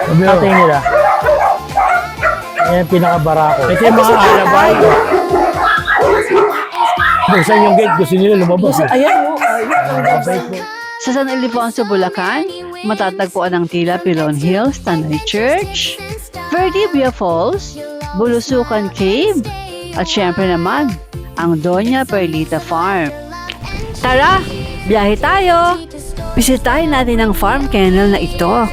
Patay nila. Ayan, pinakabarako. Ito yung mga alabay. Buksan yung gate, gusto nila lumabas. Ayan, ayan. Sa San Ildefonso, Bulacan, matatagpuan ang Tila Pilon Hills, Tanay Church, Verdibia Falls, Bulusucan Cave, at syempre naman, ang Doña Perlita Farm. Tara, biyahe tayo! Bisitahin natin ang farm kennel na ito.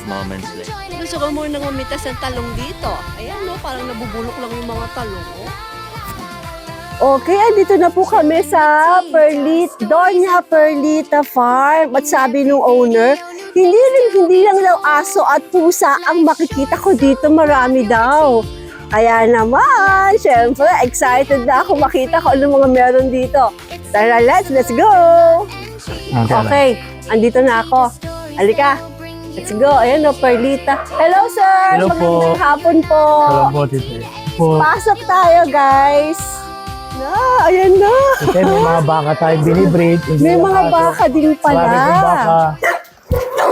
Moments later. Gusto ko muna umitas ng talong dito. Ayan, no, parang nabubulok lang yung mga talong. Okay, andito na po kami sa Doña Perlita Farm. At sabi nung owner, hindi lang daw aso at pusa ang makikita ko dito, marami daw. Kaya naman, syempre, excited na ako makita ko anong mga meron dito. Tara, let's go! Okay, andito na ako. Halika. Let's go. Ayan o, Perlita. Hello, sir. Hello po. Magandang hapon po. Hello po, tito. Pasok tayo, guys. Ayan na. Ito may mga baka tayong binibreed. May mga baka din pala. Marami pong baka.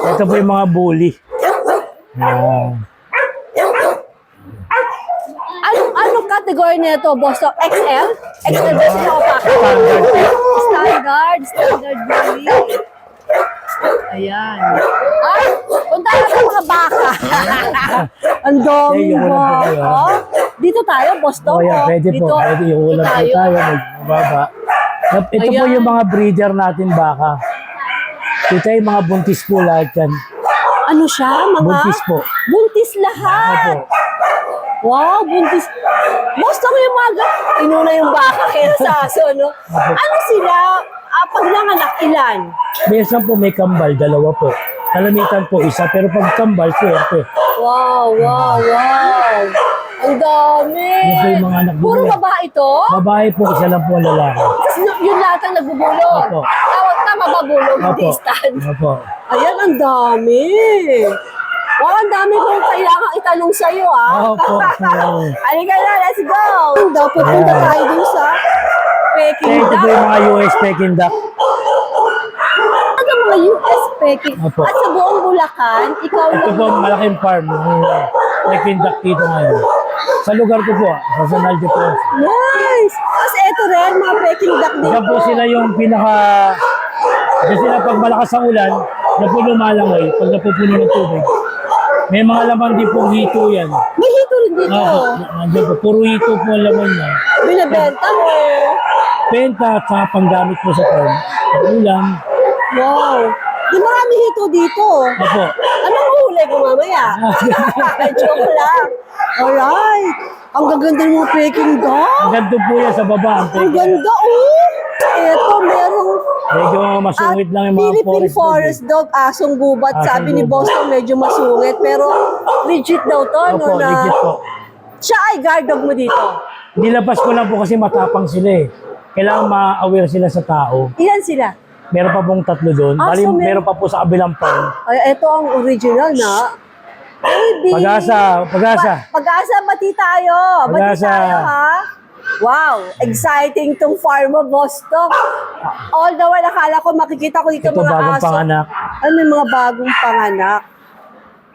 Ito po yung mga bully. Anong category nito, boss? XL? XL ba sila o baka? Standard bully. Ayan. Ay, punta na sa mga baka. Ang dami baka. Dito tayo, boss to. Yeah, pwede po. Pwede yung ulam po tayo. Magbaba. Ito po yung mga breeder natin baka. Ito yung mga buntis po lahat yan. Ano siya? Mga Buntis po. Buntis lahat. Opo. Wow, buntis. Boss to yung mga inuna yung baka kaya sa aso, no? Ano sila? Pag nanganak, ilan? Minsan po may kambal, dalawa po. Kalamitan po isa, pero pag kambal, swerte. Wow. Ang dami. Yan po yung mga anak Puro nila. babae ito? Babae po, isa lang po ang lalaki. Tapos yun lahat ang nagbubulong. Opo. Tama ba bulong? Hindi Opo. stand. Opo. Ayan, ang dami. Wow, ang dami kong kailangan itanong sa'yo, Opo. Halika na, let's go. Dapat punta tayo dun sa Peking Ito po duck. yung mga US Peking duck. Ano mga US Peking? Opo. At sa buong Bulacan, ikaw Ito lang. po malaking farm. Yung Peking duck dito ngayon. Sa lugar ko po, sa San Ildefonso. Nice! Tapos ito rin, mga Peking duck din Diyan po sila yung pinaka... Diyan sila pag malakas ang ulan, na po lumalangoy, pag napupuno ng tubig. May mga laman din pong hito yan. May hito rin dito. Nandiyan po, puro hito po ang laman niya. Binibenta mo. Benta at saka panggamit po sa farm. Ulam. Wow. Di marami hito dito. Opo. Anong huli ko mamaya? Joke lang. Alright. Ang gaganda ng mga Peking duck. Ang ganda po yan sa baba. Ang ganda, oh. Ito, merong Medyo masungit lang yung mga Philippine forest dog, asong gubat. Asong Sabi ni gubat. Boston, medyo masungit. Pero legit daw to, Opo, no, na legit po. siya ay guard dog mo dito. Nilabas ko lang po kasi matapang sila eh. Kailangan ma-aware sila sa tao. Ilan sila? Meron pa pong tatlo doon. Ah, Bali, so meron pa po sa kabilang farm. Ay, ito ang original na. Baby. Pag-asa. Pag-asa, bati tayo. Bati Pag-asa. tayo, ha? Wow, exciting tong farm mo, boss to. All the while, nakala ko, makikita ko dito Ito mga bagong aso. panganak. Ay, may mga bagong panganak.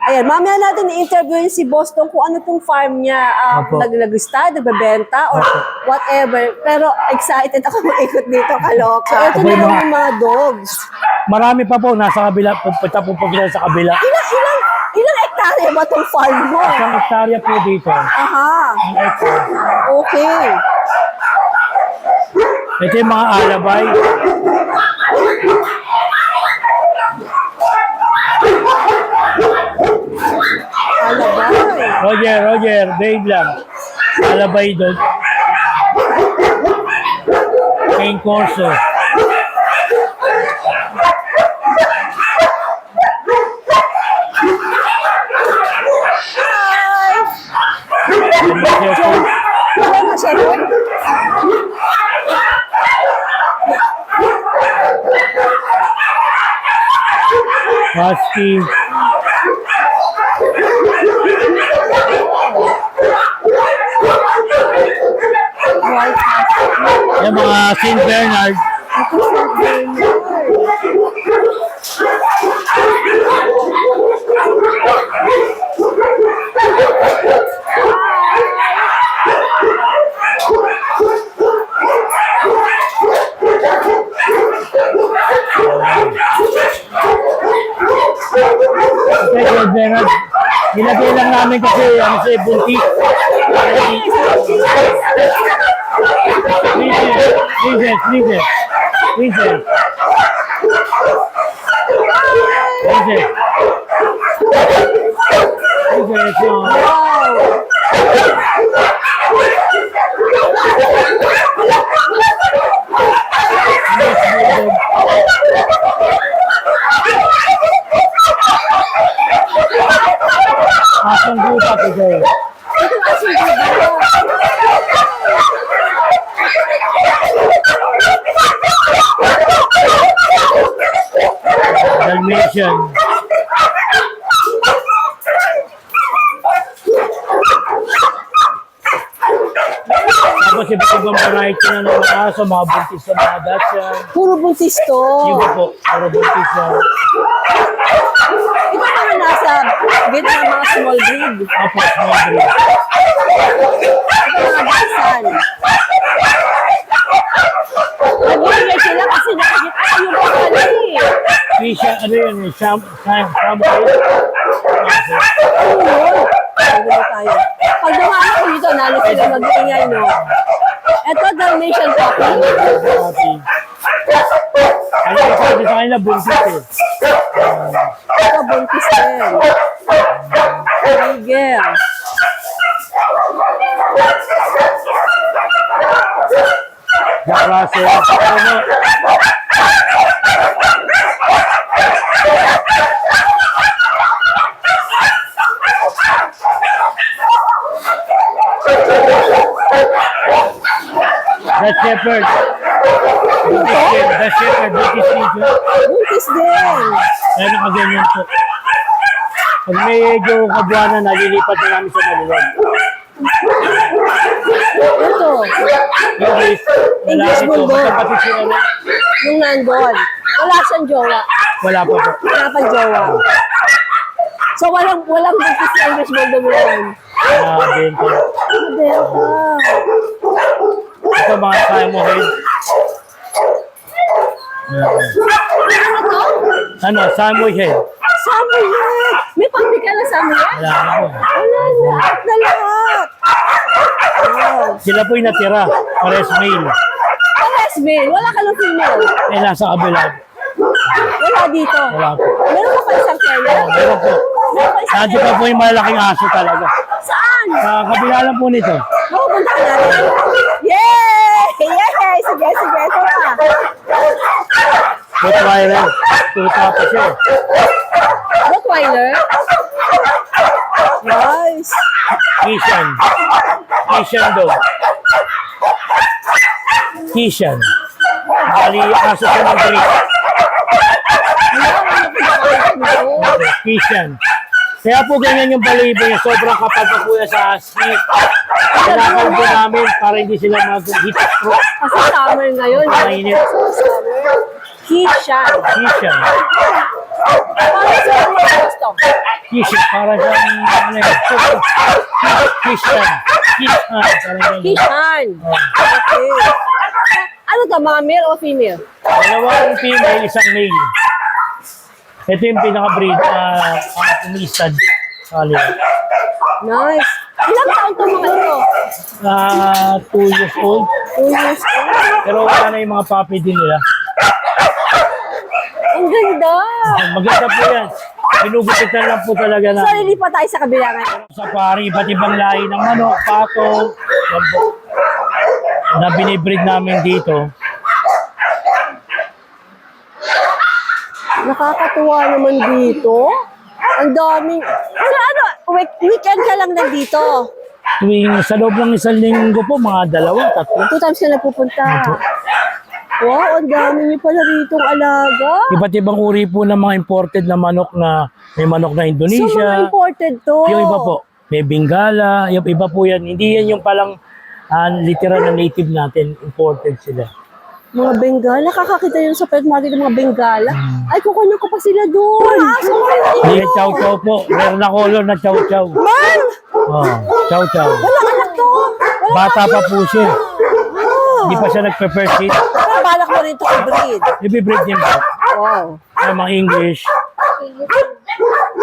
Ayan, mamaya natin i-interviewin si boss tong kung ano tong farm niya. Opo. Naglagista, nagbebenta, or Opo. whatever. Pero excited ako mag-ikot dito, kaloka. So, ito Opo, na yung lang mga- yung mga dogs. Marami pa po. Nasa kabila. Pupunta po sila sa kabila. Ilang hektarya ba tong farm mo? Isang hektarya po dito. Aha, Ang hektarya. okay. Ito yung mga alabay. Alabay. Roger, Dave lang. Alabay doon. King Corso. Ano siya doon? Husky. White Husky. Yung mga St. Bernard. Ito sa Bernard. Okay, St. Bernard. Nilagay lang namin kasi ano sa buntis. Princess. Princess. Wow! Asong gupa ko sa'yo. Ito kasi diba? Dalmatian. Tapos iba't ibang variety na ng mga aso, mga buntis na mga Dachshund. Puro buntis to. Yung iba po, puro buntis na. Ito naman nasa gitna ng mga small breed. Apo, small breed. Ito mga Dachshund. Nag-iingay sila kasi nakagitna yung bakala eh. Fisha, ano yun, samurai. Ano tayo? Pag dumama ko dito, nalo sila mag-iingay, no? Ito, Dalmatian puppy. Happy. Ano yung sabi sa kanila, buntis eh. Ito, buntis din. Miguel. Jack Russell. Ano? The Shepherd. The Shepherd, British Legion. Buntis din. Ayan ang ganyan po. Pag medyo kabuanan, nalilipat na namin sa maluwag. Ito, English, wala English ito. Bulldog. Magkapatid sila na. nung nandun. Wala siyang jowa. Wala pa po. Wala pang jowa. So, walang buntis na English Bulldog ngayon. Wala din po. Delta. Ito mga Samoyed. Ano to? Ano, Samoyed. Samuel! May puppy ka na, Samuel? Wala na po. Wala, lahat na lahat. Wow. Sila po yung natira. Pares male. Pares, Bill. Wala ka ng female. Eh, nasa kabila. Wala dito. Wala po. Meron ka pa isang kaya? Meron po. Meron ka isang Nandiyo pa po yung malalaking aso talaga. Saan? Sa kabila lang po nito. Pupunta ka natin. Yay! Yay! Sige, sige. Ito pa. Rottweiler. Tuta pa siya. Rottweiler. Nice. Kishan. Kishan dog. Kishan. Bali, aso siya ng Greek. Kishan. Kaya po ganyan yung balibo niya. Sobrang kapal pa po yan sa husky. Kailangan po namin para hindi sila mag-heat stroke. Kasi summer ngayon. Mainit. Summer. Kishan. Kishan. Paano sa mga gusto? Kishan. Para siyang ano yun. Kishan. Kishan. Parang ganyan. Kishan. Okay. Ano to, mga male o female? Dalawang female, isang male. Ito yung pinaka-breed na umistad. Nice. Ilang taon to mga ito? 2 years old. 2 years old. Pero wala na yung mga puppy din nila. Ang ganda. Maganda po yan. Pinugupitan lang po talaga na So, lilipat tayo sa kabila ngayon. sa pari, iba't ibang lahi ng manok, pato, yan po. Na binibreed namin dito. Nakakatuwa naman dito. Ang daming... Ano, weekend ka lang nandito. Tuwing sa loob ng isang linggo po, mga 2, 3. 2 times ka na pupunta. Wow, ang dami niyo pala ritong alaga. Iba't ibang uri po ng mga imported na manok na may manok na So, mga Indonesia. imported to. Yung iba po, may Bengala, yung iba po yan. Hindi yan yung palang literal na native natin, imported sila. Mga Bengala. Kakakita yun sa pet market ng mga Bengala. Ay, kukunin ko pa sila doon. Aso ko rin Hindi yan chow chow po. Meron na color na chow chow. Man! Oh, chow chow. Wala anak to. Wala Bata pa po siya. Ah. Hindi pa siya nagpe-first seat. Pero balak mo rin ito i-breed. Ibibreed niya po. Wow. Ay, mga English.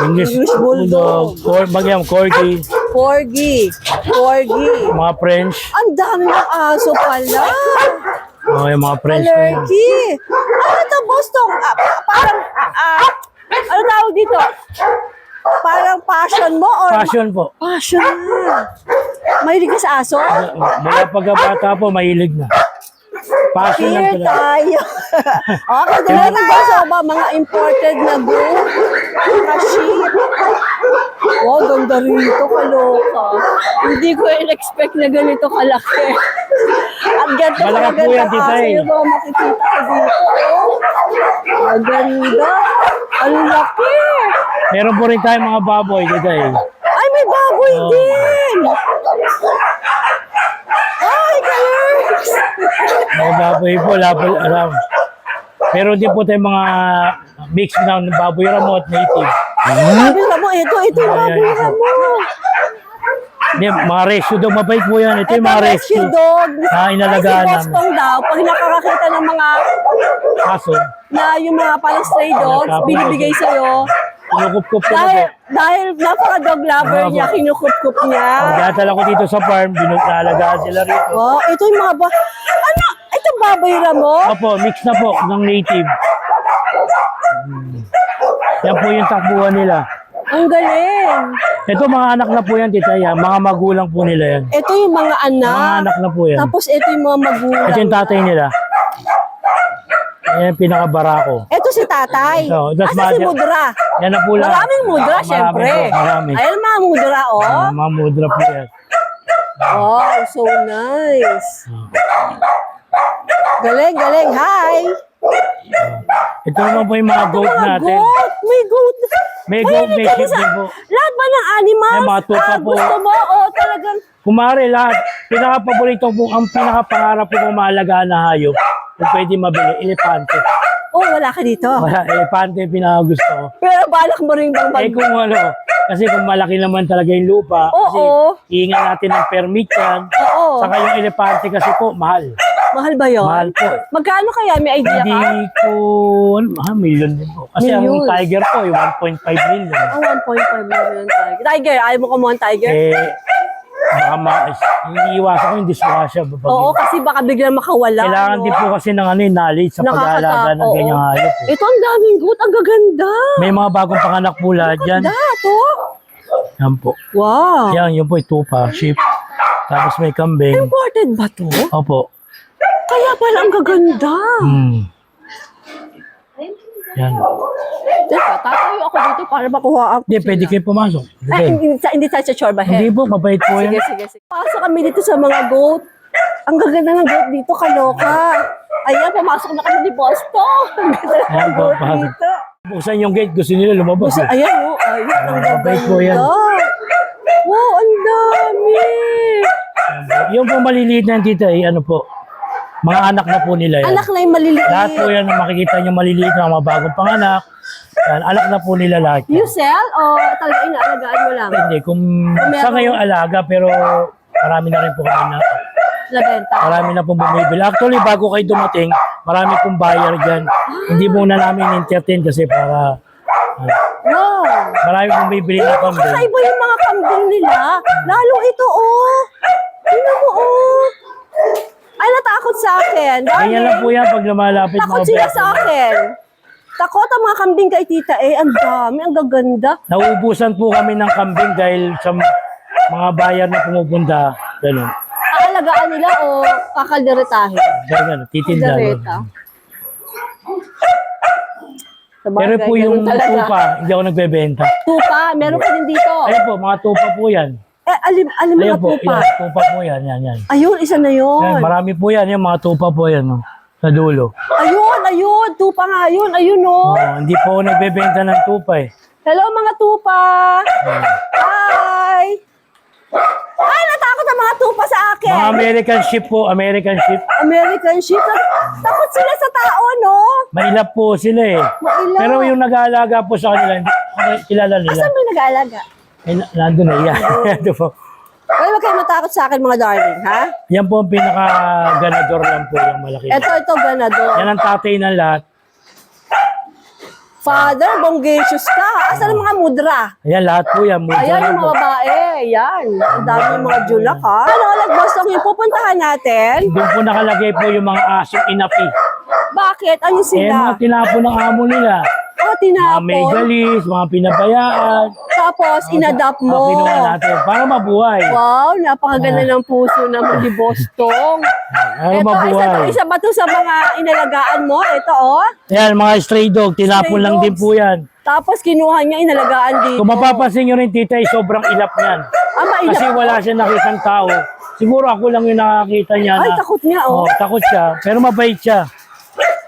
English English Bulldog. Bagyang Corgi. Corgi. Corgi. Mga French. Ang dami ng aso pala. Oh, yung mga French na yan. Alergy. Ano ito, Boston? Parang, ano tawag dito? Parang passion mo or Passion po. passion na. Mahilig ka sa aso? Mula pagkabata po, mahilig na. Passion lang Here talaga. tayo. Okay, dala rin ba sa mga imported na goat? Sheep. Wow, ganda rito, kaloka. Hindi ko in-expect na ganito kalaki. Ang ganda Malaki po yan, tita, eh. Yung mga makikita ko dito. Ang ganda. Ang laki. Meron po rin tayong mga baboy dito eh. Ay, may baboy Oh. din. Ay, colors. Mga baboy po, lapol aram. Pero din po tayong mga mix na baboy ramo at native. Sabi nga mo, ito yung baboy Ayan, mo. Hindi, mga rescue daw, mabait po yan. Ito yung mga rescue rescue. dog. Ah, inalagaan Ay, si namin. Boston daw, pag nakakakita ng mga, Kaso, yung mga parang stray dogs, Tapos, binibigay sa'yo. kinukup-kup ko na po. Dahil napaka-dog lover Ah, niya, po. kinukup-kup niya. Pagkatala ko dito sa farm, binalagaan sila rito. Oh, ito yung mga ano? Ito baboy mo? Opo, mix na po ng native. Yan po yung takbuhan nila. Ang galing. Ito mga anak na po yan, tita yan. Mga magulang po nila yan. Ito yung mga Mga anak. anak na po yan. Tapos ito yung mga magulang. Ito yung tatay nila. Yan yung pinakabarako. Ito si tatay. Ito, that's Asa si mother. Mudra? Yan na po lang. Maraming mudra, Marami syempre. po, marami. Ayan mga mudra, oh. Mga mudra po yan. Wow, so nice. Galing, galing. Hi. Ito naman po yung mga goat Mga natin. goat. May goat. May goat, may Mahilig ka sheep sa- din po. Lahat ba ng animals? May mga tupa po. Gusto mo? O talagang, Kumari lahat. Pinaka-paborito po, ang pinaka-pangarap po kung maalagaan na hayop. Kung pwede mabili, elepante. oh, wala ka dito. Wala, elepante yung pinaka-gusto ko. Pero balak mo rin bang Eh kung ano, kasi kung malaki naman talaga yung lupa, kasi Oo. hihingan natin ng permit yan. Oo. Saka yung elepante kasi po, mahal. Mahal ba yun? Mahal po. Magkano kaya? May idea Hindi ka? ko, million din po. Kasi ang Million. tiger po, yung 1.5 million. Ang 1.5 million tiger. Tiger, ayaw mo kumuha ng tiger? Eh, baka iiwasan ko yung diswasya. Oo, kasi baka biglang makawala. Kailangan no? din po kasi ng knowledge sa pag-aalaga ng oo. ganyang hayop. Eh. Ito ang daming goat. Ang gaganda. May mga bagong panganak po lahat dyan. Dato. Yan po. Wow. Yan, yun po, itupa, sheep. Tapos may kambing. Imported ba to? Opo. Kaya pala ang gaganda. Yan. Teka, tatayo ako dito para makuha ako. Hindi, pwede kayo pumasok. Ay, Hindi. hindi tayo sa chorba Hindi po, mabait po Sige, yan. sige, sige. Pasok kami dito sa mga goat. Ang gaganda ng goat dito, kaloka. Ayan, pumasok na kami ni Boston. Ang ganda ng Ayan po, goat pasok. dito. Buksan yung gate, gusto nila lumabas. Gusto, eh. ayan, oh, ayan, ang mabait ganda. po yan. Wow, ang dami. Yung po maliliit na yan, tita, ano po, mga anak na po nila yan. Anak na yung maliliit. Lahat po yan, na makikita nyo maliliit na mga bagong panganak. Yan, anak na po nila lahat. yan. You sell o talaga inaalagaan mo lang? Hindi, kung meron- sa ngayong alaga, pero marami na rin po kami na, Labenta. marami na pong bumibili. Actually, bago kayo dumating, marami pong buyer dyan. Hindi muna namin entertain kasi para, Wow. marami pong bibili na kambing. Kakaiba yung mga kambing nila. Lalo ito, oh. Tingnan mo, oh. Ay, natakot sa akin. Ganyan lang po yan pag lumalapit Takot mga sila beso. sa akin. Takot ang mga kambing kay tita eh. Ang dami, ang gaganda. Nauubusan po kami ng kambing dahil sa mga buyer na pumupunta. Ganun. Aalagaan nila o kakalderetahin? Ganun, titinda. Kaldereta. Pero po yung tupa, hindi ako nagbebenta. Tupa, meron ka din dito. Ayun po, mga tupa po yan. Alim Ayun mga po, tupa. yan, tupa po yan, yan. Ayun, isa na Yan, yun. marami po yan, yung mga tupa po yan. No? Sa dulo. Ayun. Tupa nga yun. Ayun, oh. Hindi po ako nagbebenta ng tupa eh. Hello, mga tupa. Hi. Ay, natakot ang mga tupa sa akin. Mga American sheep po, American sheep. American sheep. Takot sila sa tao, no? Mailap po sila eh. Mailap. Pero yung nag-aalaga po sa kanila, hindi okay, kilala nila. Asan may nag-aalaga? Eh, nandun na yan. Ito po. Ay, wag kayo matakot sa akin, mga darling, ha? Yan po ang pinaka-ganador lang po yung malaki. Ito, ganador. Yan ang tatay ng lahat. Father, bongacious ka. Asan ang mga mudra? Ayan, lahat po yan. Mudra Ayan, na yung po. mga babae. Ayan. Ang dami yung mga julak, ha? Ano, Boston, yung pupuntahan natin? Doon po nakalagay po yung mga asong inapi. Bakit? Ano Eh, mga sila? tinapon ng amo nila. Oh, Mga tinapon. may galis, mga pinabayaan. Tapos, inadapt mo. Kinuha natin para mabuhay. Wow, napakaganda ng puso naman ni Boston. Para Ito, mabuhay. isa ba to sa mga inalagaan mo? Ito, oh. Ayan, mga stray dog, tinapon Stray lang din dogs. po yan. Tapos, kinuha niya, inalagaan dito. Kung mapapansin nyo rin, tita, sobrang ilap niyan. Mailap. Kasi wala siya nakitang tao. Siguro ako lang yung nakakita niya Ay, na. takot niya, oh. Takot siya. Pero mabait siya.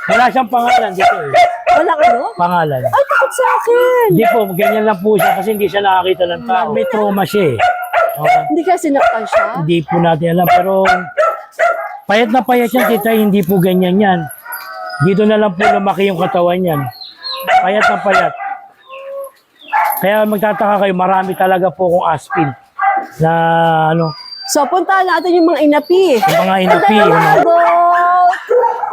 Wala siyang pangalan dito eh. Walang ano? Pangalan. Ay, takot sa akin. Hindi po, ganyan lang po siya kasi hindi siya nakakita ng tao. May trauma siya eh. Okay. Hindi kaya sinaktan siya? Hindi po natin alam. Pero payat na payat yan, tita, hindi po ganyan yan. Dito na lang po lumaki yung katawan yan. Payat na payat. Kaya magtataka kayo, marami talaga po kung aspin na ano, So, puntahan natin yung mga inapi. yung mga inapi. Ang mga goat.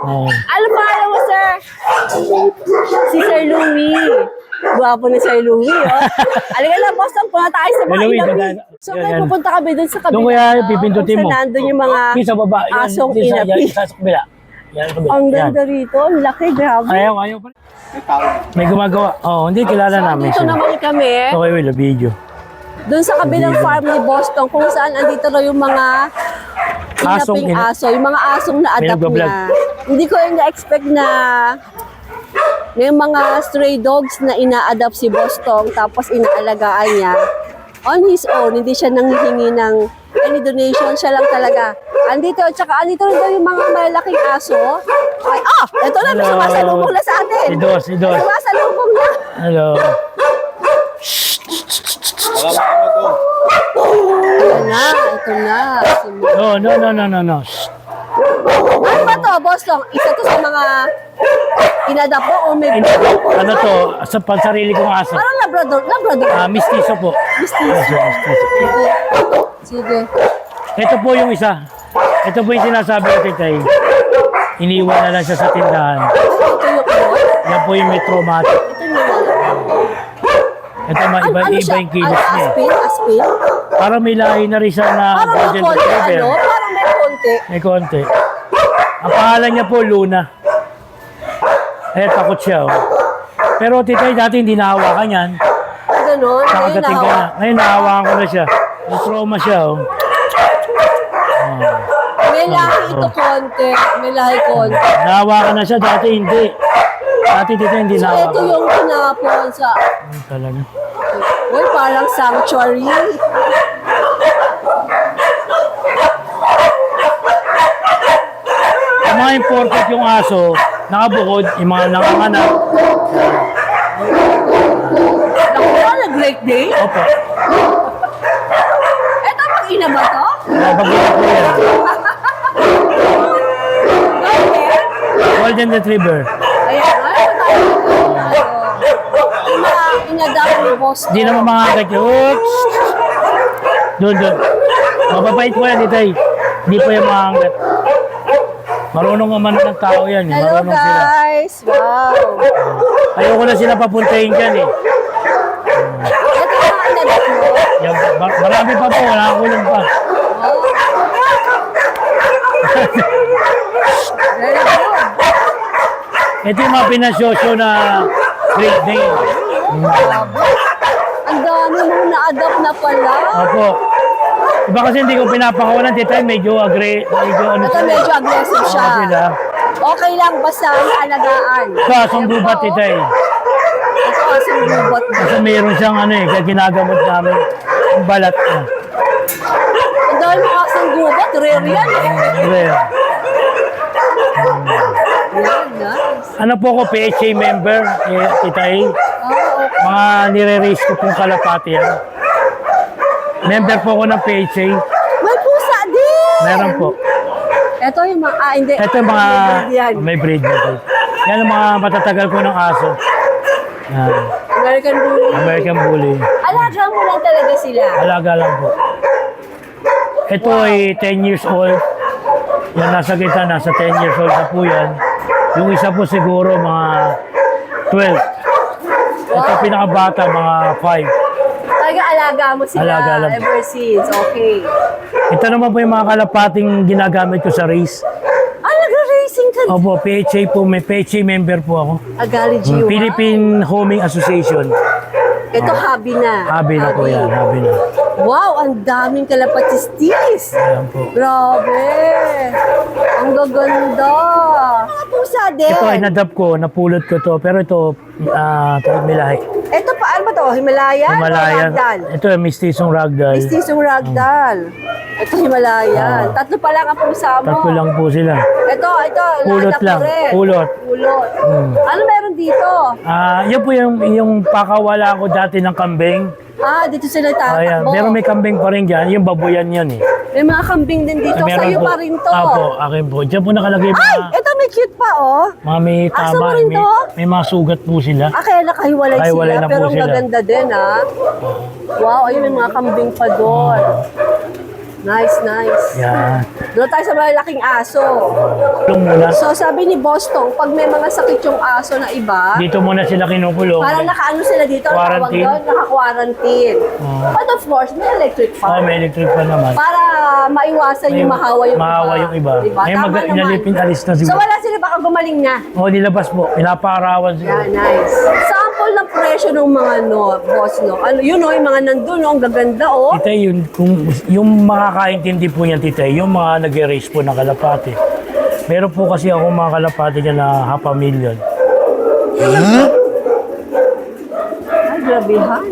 Oh. Ano pangalan mo, sir? Si Sir Louie. Gwapo ni Sir Louie, oh. Halika lang, Boston, punta tayo sa mga Louie, inapi. dagan- So, yan, kaya yan. pupunta kami dun sa kabila. Doon kaya pipindutin mo. Kung saan nandun yung mga Yung sa baba. Yan, asong yan, inapi. Yan, sa kabila. Yan, sa kabila. Ang Yan. ganda rito. Ang laki, grabe. Ayaw pa. May gumagawa. Oh, hindi kilala namin Dito siya. naman kami. Okay, Will, video. Doon sa kabilang farm ni Boston, kung saan andito raw yung mga Asong inaping ina- aso, yung mga asong na-adapt nagbablog. na. Hindi ko yung na-expect na yung mga stray dogs na ina-adapt si Boston, tapos inaalagaan niya on his own, hindi siya nanghihingi ng any donation, siya lang talaga. Andito, tsaka andito rin daw yung mga malalaking aso. Ay, ito na, Hello. sumasalubong na sa atin. Si Dos. Sumasalubong na. Hello. Ito na. No. Shh. Ano ba to, Boston? Isa to sa mga inadapt mo o may Ano to? Sa pansarili kong aso. Parang Labrador. Mistiso po. Mistiso. Mistiso. Sige. Ito po yung isa. Ito po yung sinasabi ko, Titay. Iniwan na lang siya sa tindahan. Ito yung ano? Yan po yung may traumatic. Ito yung Ito iba yung kilos niya. eh. Aspin? Parang may lahi na rin siya na Parang may golden konti, retriever. ano? Parang may konti. May konti. Ang pangalan niya po, Luna. Eh, takot siya. Oh. Pero Titay, dati hindi nahawakan yan. Ganon. Ngayon Nakagating ka na. nahawa. Ngayon, nahawakan ko na siya. May trauma siya. Oh. May lahi ito konti. May lahi konti. Nahawakan na siya. Dati hindi. Dati dito hindi So, ito nahawakan. yung tinapon sa... Talaga. Uy, parang sanctuary. Yung mga imported yung aso, nakabukod, yung mga nanganganak. Naku ba, nag-Great Day? Opo. Ito, mag-ina ba to? Nabagyan po yan. Golden? Golden Retriever. Ayan, ano tayo? Inadapt ni Boston. Hindi naman makakit yun. Oops! Doon. Mababait po yan, Itay. Hindi po yung makakit. Marunong naman ng tao yan. Hello Marunong sila. guys! Wow! Ayoko na sila papuntahin dyan eh. Ito yung inadapt mo. Yan, marami pa po, nakakulong pa. Very good. Ito yung mga pinasosyo na Great Dane. Ang dami mong na-adapt na pala. Opo. Iba kasi hindi ko pinapakawalan, Titay, medyo ano Ito sila. medyo aggressive siya. Oo, sila. Okay lang basta alagaan. Kasong gubat, Titay. Ito asong gubat. Kasi mayroon siyang kaya ginagamot namin. Ang balat niya. Ang dami mong asong gubat. Rare yan. Rare. Ano po ako, PHA member, Tita A. Mga nire-raise ko pong kalapati yan. Member po ako ng PHA. May pusa din! Meron po. Ito yung mga, hindi. Ito yung mga, Yan. may breed na breed. Yan ang mga matatagal ko ng aso. Yan. American Bully. American Bully. Alaga mo lang talaga sila. Alaga lang po. Ito ay 10 years old. Yan nasa kita, nasa 10 years old na po yan. Yung isa po siguro mga 12. Ito pinakabata, mga 5. Talaga alaga mo sila Alaga lang. ever since. Okay. Ito naman po yung mga kalapating ginagamit ko sa race. Ah, nag-racing ka. Opo, PHA po, may PHA member po ako. Agali G1. Philippine Homing Association. Ito hobby na. Habi na po yan, habi na. Wow, ang daming kalapatistis. Ayan po. Grabe. Ang gaganda. Mga pusa din. Ito ay nadap ko, napulot ko to, pero ito, may lahi. Ito pa, ano ba to? Himalayan? Himalayan. O ragdoll? Ito ay mistisong ragdoll. Mistisong ragdoll. Ito Himalayan. Tatlo pa lang ang pusa mo. Tatlo lang po sila. Ito. Pulot nadap mo lang. rin. Pulot. Pulot. Ano meron dito? Yun po yung pakawala ko dati ng kambing. Dito sila Ayan, tatakbo. pero may kambing pa rin dyan. Yung babuyan yan eh. May mga kambing din dito. Meron Sa'yo po. pa rin to. Apo, akin po. Diyan po nakalagay Ay, mga, ito may cute pa, oh. mga may Asa tama. mo rin May, to? may mga sugat po sila. Kaya nakahiwalay Nakahiwalay sila, na po pero ang sila. gaganda din, Wow, ayun, may mga kambing pa doon. Nice. Yan. Doon tayo sa malalaking aso. Kulong muna. So, sabi ni Boston, pag may mga sakit yung aso na iba, Dito muna sila kinukulong. parang nakaano sila dito, ang tawag Quarantine. doon, naka-quarantine. Oh. But of course, may electric fan. May electric pa naman. Para maiwasan yung mahawa yung Mahawa yung iba. Diba? May Tama naman. inalipin alis na So, siguro. wala sila, baka gumaling na. Nilabas po. Pinapaarawan siguro. Yeah, nice. Sample ng presyo ng mga boss, Ano, yun, yung mga nandun, ang gaganda, Tita, yung makakaintindi po niyan, Tita, yung mga nag-erase po ng kalapati. Meron po kasi ako mga kalapati dyan na half a million. Ay, grabehan.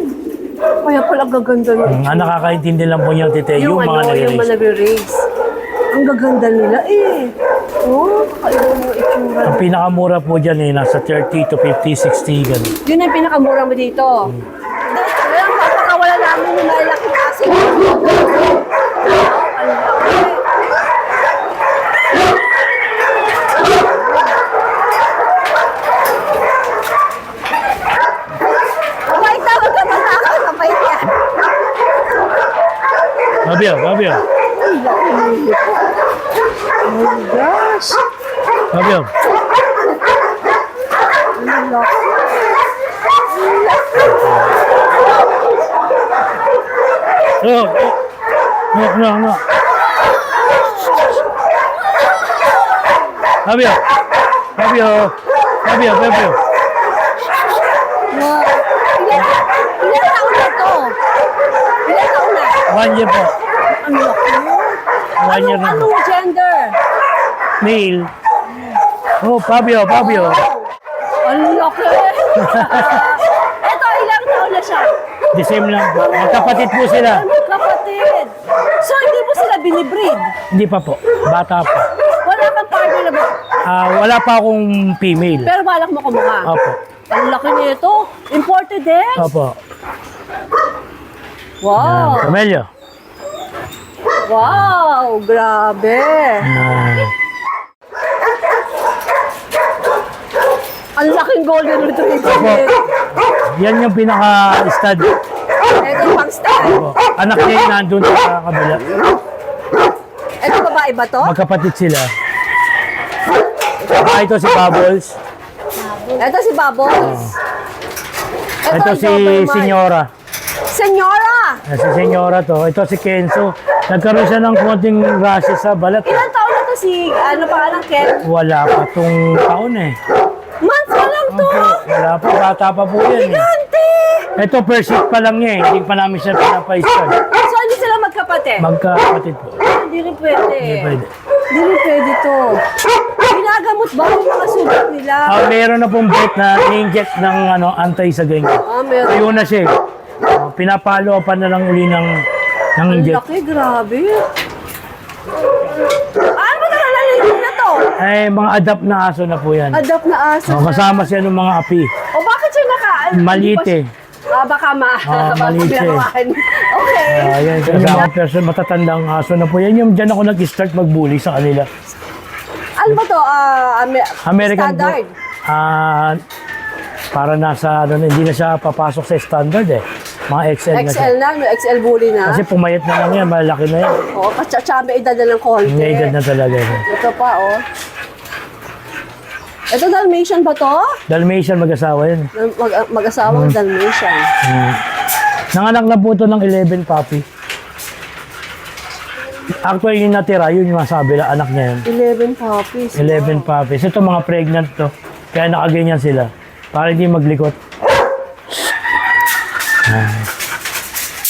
Kaya pala gaganda nila. Ang nakakaintindi lang po niyan, Tita, yung mga Yung nag-erase. mga nagre-race. Ang gaganda nila, kakaiba mo itsura. Ang pinakamura po dyan nasa 30 to 50, 60, ganun. Yun ang pinakamura mo dito. Ngayon, papakawala namin yung malalaking aso. Ang laki. Kapait na, huwag ka matakot. Kapait yan. Fabio. Oh my gosh. Fabio. Ang laki. No. Fabio. Wow. Ilan taon na to? Ilan taon na? 1 year po. Ang laki. 1 year na po. Anong gender? Male. Fabio. Ang laki. Eto, ilang taon na siya? The same lang po. Magkapatid po sila. Kapatid. So, hindi mo sila binibreed? Hindi pa po. Bata pa. Wala kang partner na ba? Wala pa akong female. Pero balak mo kumuha. Opo. Ang laki nito. Imported din? Opo. Wow. Camellia. Wow. Grabe. Ang laking golden retriever Opo. nito. Yan yung pinaka-stud. Ito yung pang style. Opo. Anak niya yung nandun sa kabila. Ito babae ba to? Magkapatid sila. Ito si Bubbles. Ito si Bubbles. Ito ang si Doberman. Senyora. Senyora! Si Senyora to. Ito si Kenzo. Nagkaroon siya ng konting rashes sa balat. Ilan taon na to si, ano pangalan, Ken? Wala pa tong taon eh. Months pa lang to! Wala pa. Bata pa po yan eh. Gigante! Ito first hit pa lang niya eh. Hindi pa namin siya pinapa-start. So, hindi sila magkapatid? Magkapatid po. Hindi rin pwede. Hindi pwede. Hindi rin pwede to. Ginagamot ba yung mga sugat nila? Meron na pong bet na inject ng anti sa ganyan. Meron. Ayun na siya eh. Pinapalo pa na lang uli ng Ang inject. laki, grabe. Ano ba nakalalinig na to? Ay, mga adapt na aso na po yan. Adopt na aso. Oh, kasama siya ng mga api. O bakit siya Maliit eh. Baka Ah, maliit eh. bilawan. Okay. Yan, kasama person, matatandang aso na po yan. Yung dyan ako nag-start mag-bully sa kanila. Ano ba to? American Standard. para nasa, hindi na siya papasok sa standard eh. Mga XL na siya. XL na, no? XL bully na. Kasi pumayat na lang yan, malaki na yan. Oo, tsamba edad na ng konti. May edad na talaga. Ito pa, oh. Ito Dalmatian ba to? Dalmatian mag-asawa yan. Mag-asawang Dalmatian. Nanganak na po ito ng 11 puppy. Actually, yung natira, yun yung masabi na anak niya yun. 11 puppies. 11 puppies. Ito mga pregnant to. Kaya nakaganyan sila. Para hindi maglikot.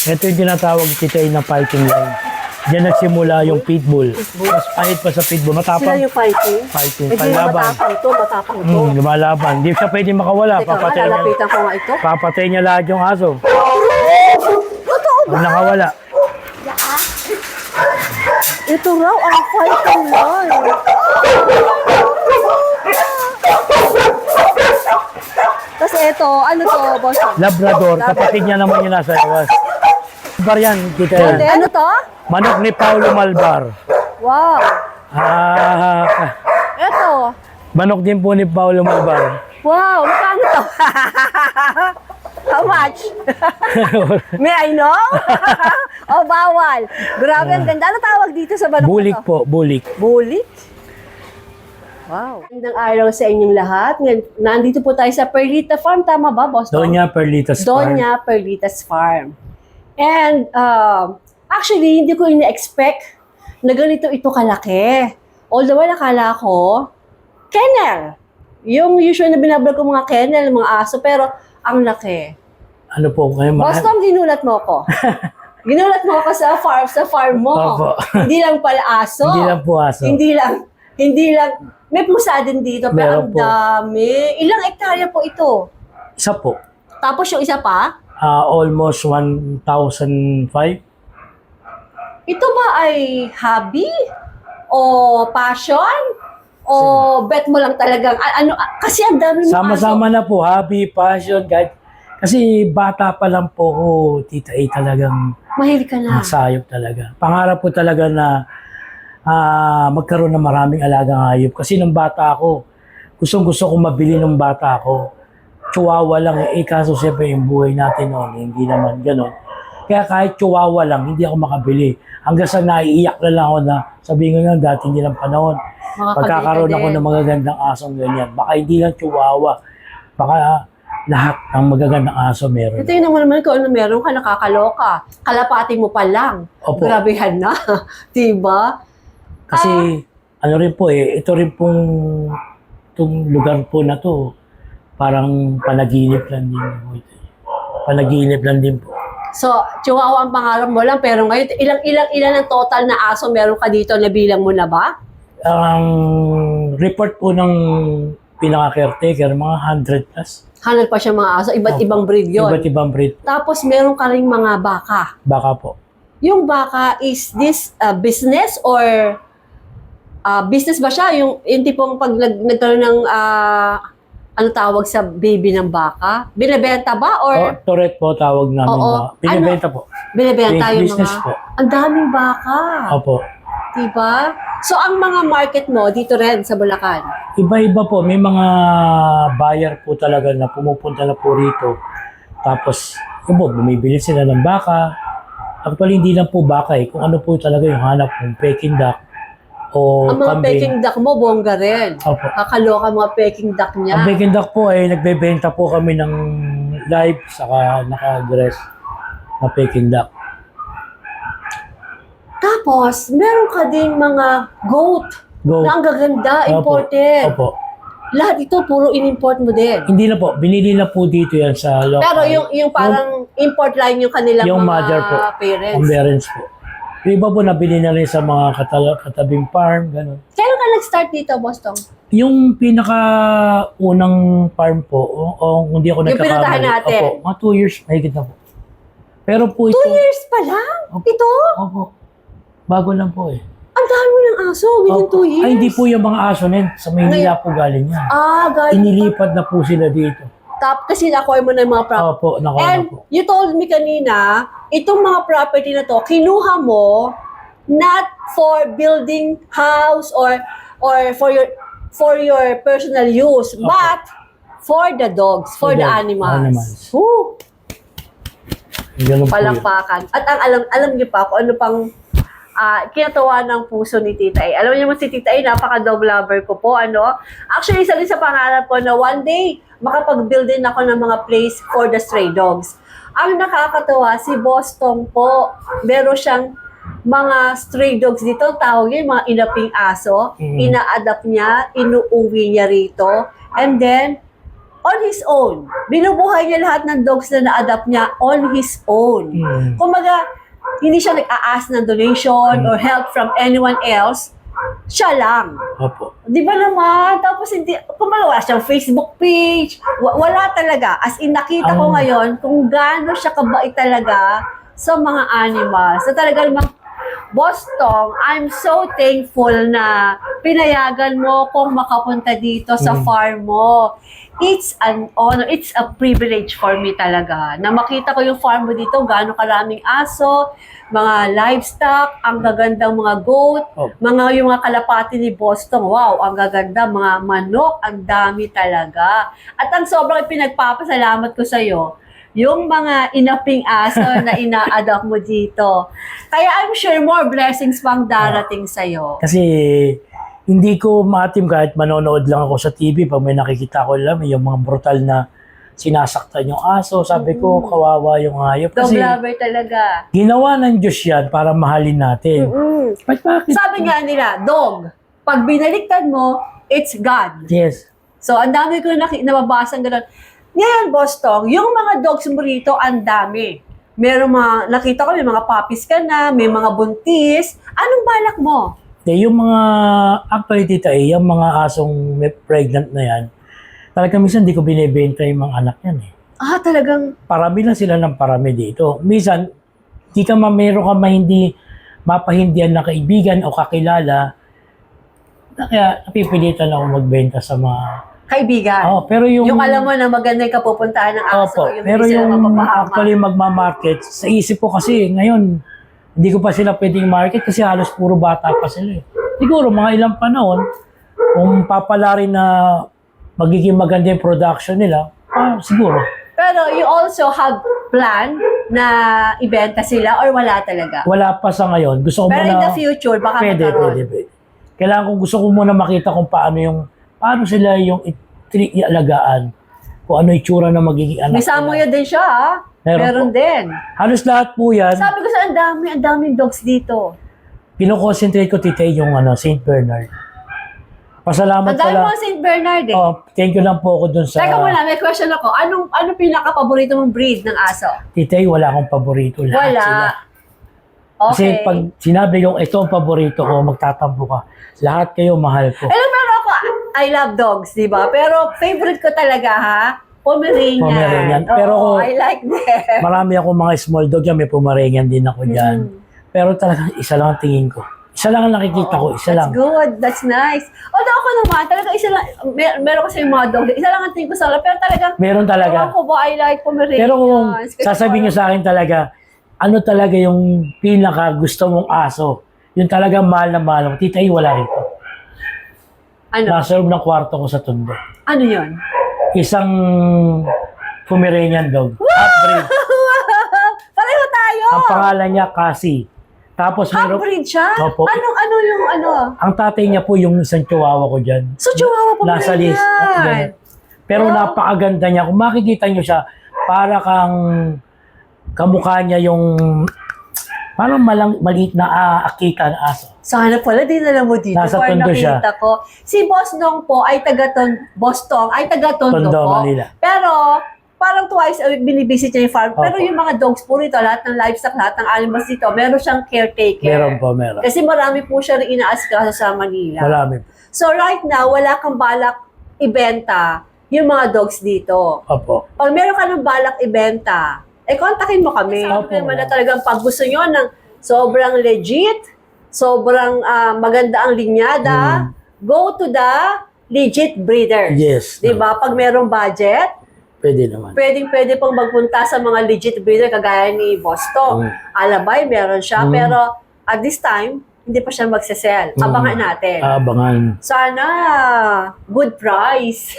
Ito yung tinatawag titay na fighting line. Diyan nagsimula yung pitbull. Mas pahit pa sa pitbull. Sila Matapang. yung fighting? Fighting. Hindi Panlaban. matapang to. Lumalaban. Hindi siya pwede makawala. Teka, lalapitan ko nga ito. Papatay niya lahat yung aso. Totoo ba? Pag nakawala. Ito raw ang fighting line. Tapos ito, ano to, boss? Labrador. Kapatid niya naman yung nasa iwas. Malbar yan. Kita yan. Ano to? Manok ni Paulo Malbar. Wow. Ito. Manok din po ni Paulo Malbar. Wow, magkano to? How much? May I know? O bawal. Grabe, ang ganda. Ano tawag dito sa manok Bulik na to? po, bulik. Bulik? Wow. Magandang araw sa inyong lahat. Nandito po tayo sa Perlita Farm. Tama ba, boss? Doña Perlitas Farm. Doña Perlitas Farm. And actually, hindi ko ina-expect na ganito ito kalaki. Although, nakala ko, kennel. Yung usual na binablog ko mga kennel, mga aso, pero ang laki. Ano po kayo? Boston, ginulat mo ko. Ginulat mo ako sa farm mo. Opo. Hindi lang pala aso. Hindi lang po aso. Hindi lang, may pusa din dito, pero Meron ang po. dami. Ilang hektarya po ito? Isa po. Tapos yung isa pa, Almost 1,005. ito ba ay hobby? O passion? O bet mo lang talagang, kasi ang dami mo Sama-sama na po. Hobby, passion, kahit. Kasi bata pa lang po ko, tita A talagang Mahilig ka na. masayop talaga. Pangarap po talaga na magkaroon ng maraming alagang hayop. Kasi nung bata ako, gustong-gusto ko mabili nung bata ako. Chihuahua lang kaso siyempre yung buhay natin noon, hindi naman gano'n. Kaya kahit chihuahua lang, hindi ako makabili. Hanggang sa naiiyak na lang ako na sabihin ko nga dati hindi lang panahon. Pagkakaroon ako ng magagandang asong ganyan. Baka hindi lang chihuahua. Baka lahat ng magagandang aso meron. Ito yun naman kung ano meron ka, nakakaloka. Kalapati mo pa lang. Opo. Grabehan na. Diba? Kasi ano rin po ito rin pong itong lugar po na to, parang panaginip lang din po ito. Panaginip lang din po. So, chihuahua ang pangarap mo lang, pero ngayon, ilan ang total na aso meron ka dito, nabilang mo na ba? Ang report po ng pinaka-caretaker, mga 100 plus. 100 pa siya mga aso, iba't ibang breed yun. Iba't ibang breed. Tapos meron ka rin mga baka. Baka po. Yung baka, is this business or business ba siya? Yung tipong pag nagkaroon ng ano tawag sa baby ng baka? Binibenta ba or Tourette po tawag namin. Oo. Binibenta po. binibenta yung Business mga... po. Ang daming baka. Opo. Diba? So, ang mga market mo dito rin sa Bulacan? Iba-iba po. May mga buyer po talaga na pumupunta na po rito. Tapos, yun po, bumibili sila ng baka. Actually, hindi lang po baka kung ano po talaga yung hanap ng Peking duck o Ang mga kambing. Peking duck mo, bongga rin. Opo. Kakaloka mga Peking duck niya. Ang Peking duck po nagbebenta po kami ng live saka naka-dress na Peking duck. Tapos, meron ka ding mga goat Go. na ang gaganda, imported. Opo. Lahat ito, puro in-import mo din. Hindi na po. Binili na po dito yan sa local. Pero yung parang import line yung kanilang Yung mga mother po. parents. Ang parents po. Yung iba po nabili na rin sa mga katabing farm, gano'n. Kailan ka nag-start dito, Boston? Yung pinaka-unang farm po, o hindi ako Yung nagkakamali. pinuntahan natin? Opo, mga 2 years, mahigit na po. Pero po 2 ito, years pa lang? Opo. Ito? opo, bago lang po Ang dami mo ng ng aso within 2 years? Ay, hindi po yung mga aso na yun. Sa Maynila po galing yan. Galing. Inilipat na po sila dito. Kasi na-acquire mo na yung mga property. Opo, nakuha na And po. you told me kanina, itong mga property na to, kinuha mo not for building house or for your personal use, but for the dogs, for the animals. Woo! Ganun po yun. Palakpakan. At ang alam niyo pa kung ano pang kinatawa ng puso ni Tita A. Alam niyo mo si Tita A, napaka-dog lover ko po. Actually, isa rin sa pangarap ko na one day, makapag-build din ako ng mga place for the stray dogs. Ang nakakatawa, si Boston po, meron siyang mga stray dogs dito, tawag yun, mga inaping aso. Ina-adapt niya, inuuwi niya rito. And then, on his own. Binubuhay niya lahat ng dogs na na-adapt niya on his own. Kumaga, hindi siya nag-a-ask ng donation or help from anyone else. Siya lang. Opo. Di ba naman? Tapos hindi, kumaga wala siyang Facebook page. Wala talaga. As in, nakita ko ngayon kung gaano siya kabait talaga sa mga animals. So talaga namang, Boss Tong, I'm so thankful na pinayagan mo kung makapunta dito sa farm mo. It's an honor, it's a privilege for me talaga na makita ko yung farm mo dito, gaano karaming aso, mga livestock, ang gagandang mga goat, yung mga kalapati ni Boss Tong, wow, ang gaganda, mga manok, ang dami talaga. At ang sobrang pinagpapasalamat ko sa'yo, yung mga inaping aso na ina-adopt mo dito. Kaya I'm sure more blessings pang darating sa'yo. Kasi hindi ko maatim kahit manonood lang ako sa TV pag may nakikita ko lang yung mga brutal na sinasaktan yung aso. Sabi ko, kawawa yung hayop. Dog Kasi lover talaga. ginawa ng Diyos yan para mahalin natin. Bakit? Sabi nga nila, dog, pag binaliktad mo, it's God. Yes. So, ang dami ko nababasang gano'n. Ngayon, Boss Tong, yung mga dogs mo rito, ang dami. Meron nakita ko, may mga puppies ka na, may mga buntis. Anong balak mo? Yung mga, actually tita yung mga asong may pregnant na yan, talaga minsan di ko binibenta yung mga anak yan eh. Talagang, Parami lang sila ng parami dito. Minsan, meron ka hindi mapahindihan na kaibigan o kakilala, kaya napipilitan ako magbenta sa mga kaibigan. pero yung alam mo na maganda yung kapupuntahan ng aso, yung pero hindi sila yung mapapahama. actually magmamarket, sa isip ko kasi ngayon, hindi ko pa sila pwedeng market kasi halos puro bata pa sila eh. Siguro mga ilang panahon, kung papalarin na magiging maganda yung production nila, siguro. Pero you also have plan na ibenta sila or wala talaga? Wala pa sa ngayon. Gusto ko Pero in muna, the future, baka pwede. Kailangan gusto ko muna makita kung paano sila yung ialagaan, kung ano itsura na magiging anak May Samoyed din siya, Meron po. din. Halos lahat po yan. Sabi ko sa ang daming dogs dito. Pino-concentrate ko tita yung St. Bernard. Pasalamat Ang dami pala. mo St. Bernard eh. Thank you lang po ako dun sa... Teka muna, may question ako. Anong pinaka-paborito mong breed ng aso? Tita, wala akong paborito. Lahat Wala. sila. Kasi Okay. pag sinabi kong ito ang paborito ko, magtatampo ka. Lahat kayo mahal ko. Pero ako, I love dogs, di ba? Pero favorite ko talaga, ha? Pomeranian. Pomeranian. Oo, Pero I like them. Marami akong mga small dog yan. May Pomeranian din ako dyan. Pero talagang isa lang ang tingin ko. Isa lang ang nakikita ko. Isa lang. That's good. That's nice. Although ako naman, talaga isa lang, meron kasi yung mga dog. Isa lang ang tingin ko sa pero talagang, Meron talaga. ako ba, I like Pomeranian. Pero kung sasabihin nyo sa akin talaga, ano talaga yung pinaka gusto mong aso? Yung talagang mahal na mahal mo. Tita, wala rito. Ano? Nasa loob ng kwarto ko sa Tondo. Ano yun? Isang Pomeranian dog. Half-breed. Pareho tayo! Ang pangalan niya, Cassie. Tapos meron... Half-breed siya? Opo. Ano yung ano? Ang tatay niya po yung isang chihuahua ko dyan. So, Chihuahua Pomeranian. Nasa list. Ganun. Pero napakaganda niya. Kung makikita niyo siya, para kang kamukha niya yung parang maliit na akita na aso. Sana pala dinala mo dito. Nasa Para Tondo siya. nakita ko. Si Boss Nong po ay Boss Tong ay taga-Tondo Tondo, po. Manila. Pero parang twice a week binibisit niya yung farm. Opo. Pero yung mga dogs po rito, lahat ng livestock, lahat ng animals dito, meron siyang caretaker. Meron po, meron. Kasi marami po siya rin inaasikaso sa Manila. Marami. So right now, wala kang balak ibenta yung mga dogs dito. Opo. Pag meron ka ng balak ibenta, kontakin mo kami. Opo. Sabi naman na talagang pag gusto nyo ng sobrang legit, sobrang maganda ang linyada, go to the legit breeder. Yes. Di ba? Pag merong budget, Pwede naman. pwede pong magpunta sa mga legit breeder kagaya ni Boston. Alabay, meron siya. Pero at this time, hindi pa siya magsasell. Abangan natin. Abangan. Sana, good price.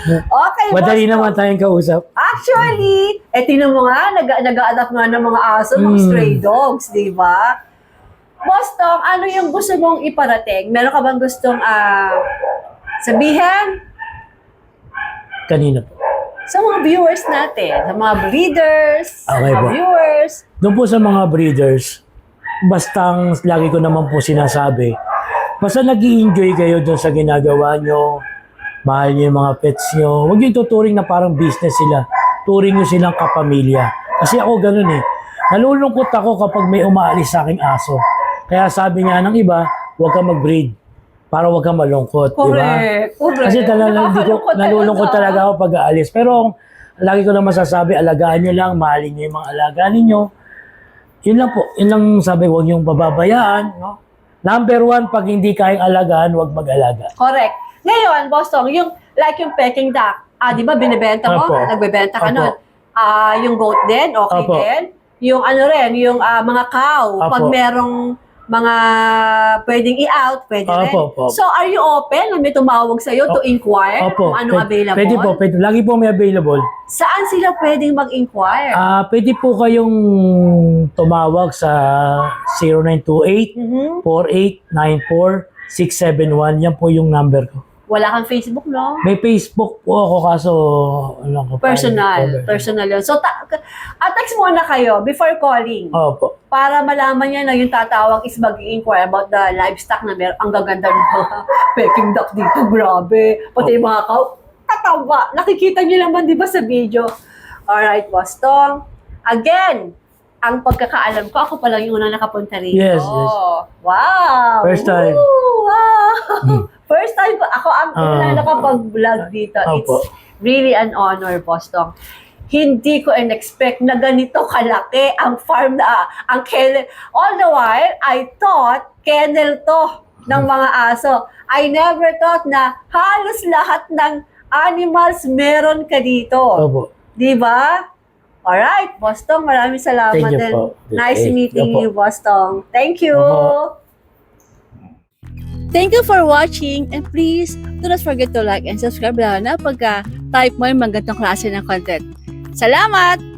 Okay, Madali Boston. naman tayong kausap. Actually, tingnan mo nga, nag-a-adapt nga ng mga aso, mga stray dogs, di ba? Boston, ano yung gusto mong iparating? Meron ka bang gustong sabihin Kanina po. sa mga viewers natin, sa mga breeders, sa Okay mga po. viewers? Doon po sa mga breeders, bastang lagi ko naman po sinasabi, basta nag-i-enjoy kayo doon sa ginagawa nyo, mahal nyo yung mga pets nyo, huwag yung tuturing na parang business sila. Turing nyo silang kapamilya. Kasi ako ganun eh. Nalulungkot ako kapag may umaalis sa aking aso. Kaya sabi nga ng iba, huwag ka mag-breed para huwag ka malungkot. Correct. Diba? Kasi nalulungkot talaga ako pag aalis. Pero lagi ko lang masasabi, alagaan nyo lang, mahalin nyo yung mga alagaan ninyo. Yun lang po. Yun lang sabi, huwag yung bababayaan. No? Number 1, pag hindi kayang alagaan, huwag mag-alaga. Correct. Ngayon, Boston, yung peking duck, di ba binibenta mo? Opo. Nagbebenta ka Opo. nun. Yung goat din, okay Opo. din. Yung yung mga cow, Opo. pag merong mga pwedeng i-out, pwede rin. Opo. So, are you open when may tumawag sa'yo to inquire kung anong available? Pwede po, pwede. Lagi po may available. Saan sila pwedeng mag-inquire? Pwede po kayong tumawag sa 0928 4894-671. Yan po yung number ko. Wala kang Facebook, no? May Facebook po ako kaso ano ko Personal yun. So, text muna kayo before calling. Opo. Para malaman niya na yung tatawag is mag-inquire about the livestock na meron. Ang gaganda ng mga peking duck dito. Grabe. Pati yung mga tatawa. Nakikita niyo naman, di ba, sa video? Alright, Boston. Again, ang pagkakaalam ko, ako pa lang yung unang nakapunta rito. Yes. Wow. First time. Ooh, wow. First time ko. Ako ang unang nakapag-vlog dito. Opo. It's really an honor, Boston. Hindi ko in-expect na ganito kalaki ang farm na, ang kennel. All the while, I thought kennel to ng mga aso. I never thought na halos lahat ng animals meron ka dito. Opo. Di ba? Alright, Boston, maraming salamat Thank you din. po. Nice Okay. meeting Opo. you, Boston. Thank you. Opo. Thank you for watching and please do not forget to like and subscribe lalo na pagka type mo yung mga ganitong klase ng content. Salamat!